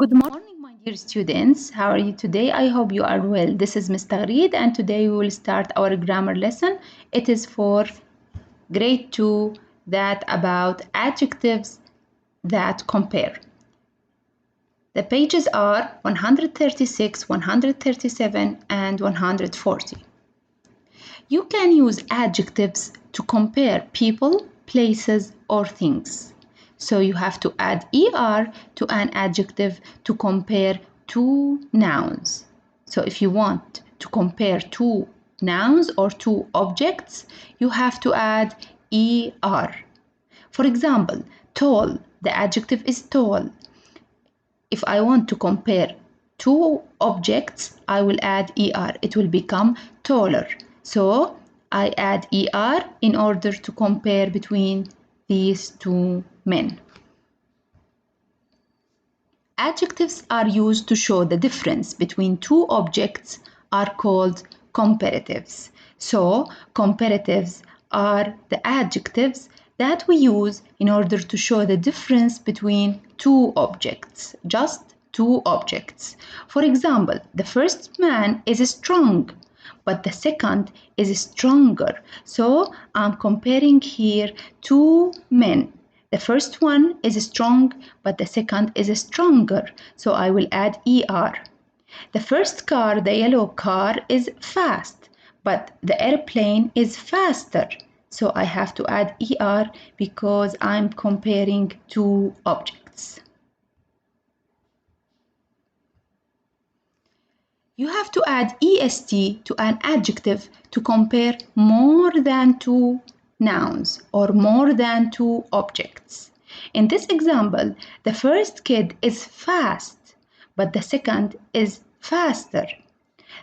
Good morning, my dear students. How are you today? I hope you are well. This is Ms. Tagreed, and today we will start our grammar lesson. It is for grade 2, that about adjectives that compare. The pages are 136, 137, and 140. You can use adjectives to compare people, places, or things. So you have to add er to an adjective to compare two nouns. So if you want to compare two nouns or two objects, you have to add er. For example, tall, the adjective is tall. If I want to compare two objects, I will add er. It will become taller. So I add er in order to compare between these two men. Adjectives are used to show the difference between two objects are called comparatives. So comparatives are the adjectives that we use in order to show the difference between two objects, just two objects. For example, the first man is strong, but the second is stronger. So I'm comparing here two men. The first one is strong, but the second is stronger. So I will add er. The first car, the yellow car, is fast, but the airplane is faster. So I have to add er because I'm comparing two objects. You have to add est to an adjective to compare more than two nouns or more than two objects. In this example, the first kid is fast, but the second is faster.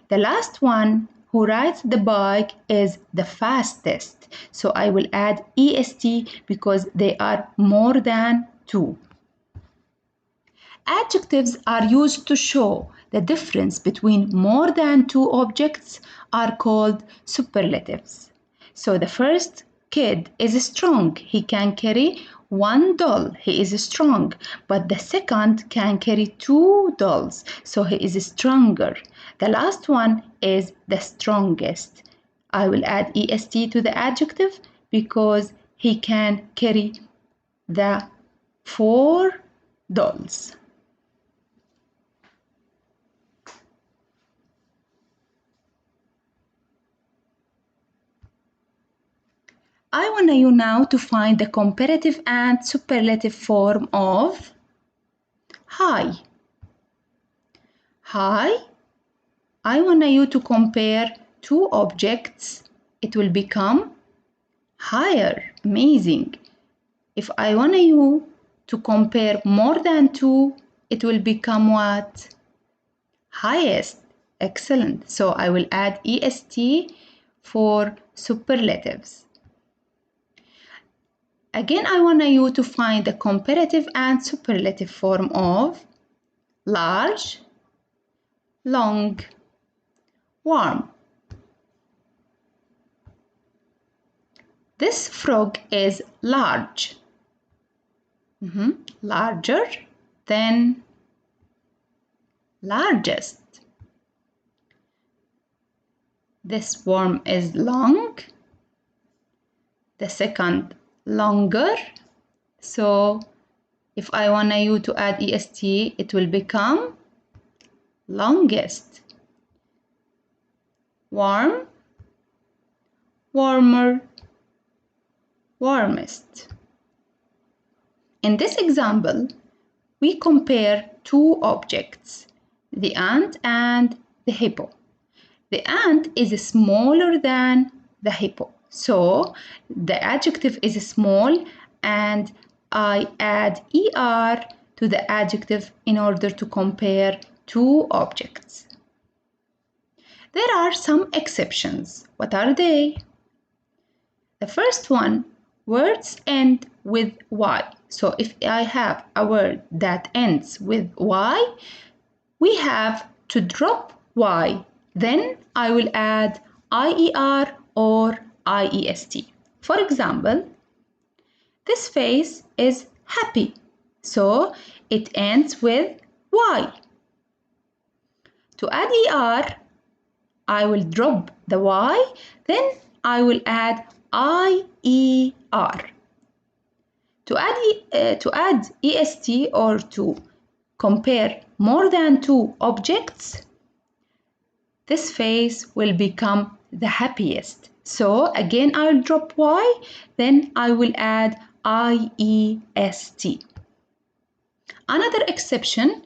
The last one who rides the bike is the fastest. So I will add est because they are more than two. Adjectives are used to show the difference between more than two objects are called superlatives. So the first kid is strong. He can carry one doll. He is strong. But the second can carry two dolls. So he is stronger. The last one is the strongest. I will add est to the adjective because he can carry the 4 dolls. I want you now to find the comparative and superlative form of high. High, I want you to compare two objects. It will become higher. Amazing. If I want you to compare more than two, it will become what? Highest. Excellent. So I will add est for superlatives. Again, I want you to find the comparative and superlative form of large, long, warm. This frog is large. Larger than largest. This worm is long. The second longer. So if I want you to add est, it will become longest. Warm, warmer, warmest. In this example, we compare two objects, the ant and the hippo. The ant is smaller than the hippo. So the adjective is small and I add er to the adjective in order to compare two objects. There are some exceptions. What are they? The first one, words end with y. So if I have a word that ends with y, we have to drop y. Then I will add ier or iest. For example, this face is happy. So it ends with Y. To add ER, I will drop the Y, then I will add IER. To add EST or to compare more than two objects, this face will become the happiest. So again, I'll drop Y, then I will add IEST. Another exception,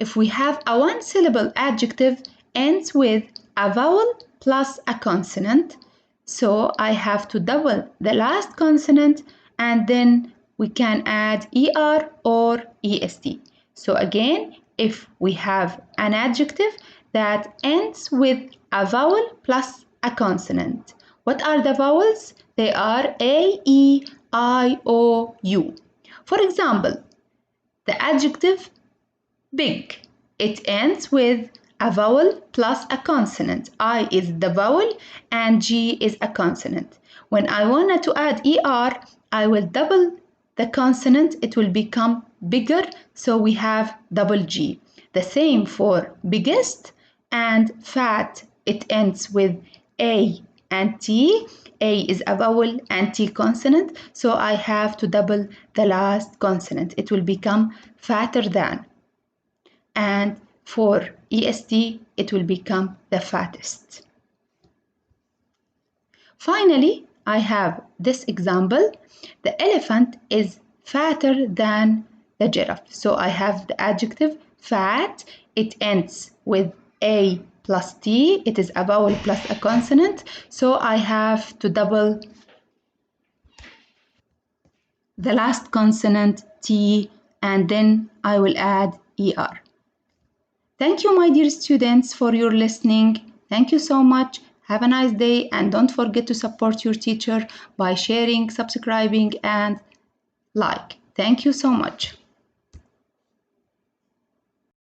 if we have a one-syllable adjective ends with a vowel plus a consonant, so I have to double the last consonant and then we can add ER or EST. So again, if we have an adjective that ends with a vowel plus a consonant, what are the vowels? They are A, E, I, O, U. For example, the adjective big. It ends with a vowel plus a consonant. I is the vowel and G is a consonant. When I wanted to add ER, I will double the consonant. It will become bigger, so we have double G. The same for biggest and fat. It ends with A and T. A is a vowel and T consonant, so I have to double the last consonant. It will become fatter than. And for EST, it will become the fattest. Finally, I have this example. The elephant is fatter than the giraffe. So I have the adjective fat. It ends with A plus T. It is a vowel plus a consonant. So I have to double the last consonant T and then I will add ER. Thank you, my dear students, for your listening. Thank you so much. Have a nice day and don't forget to support your teacher by sharing, subscribing, and like. Thank you so much.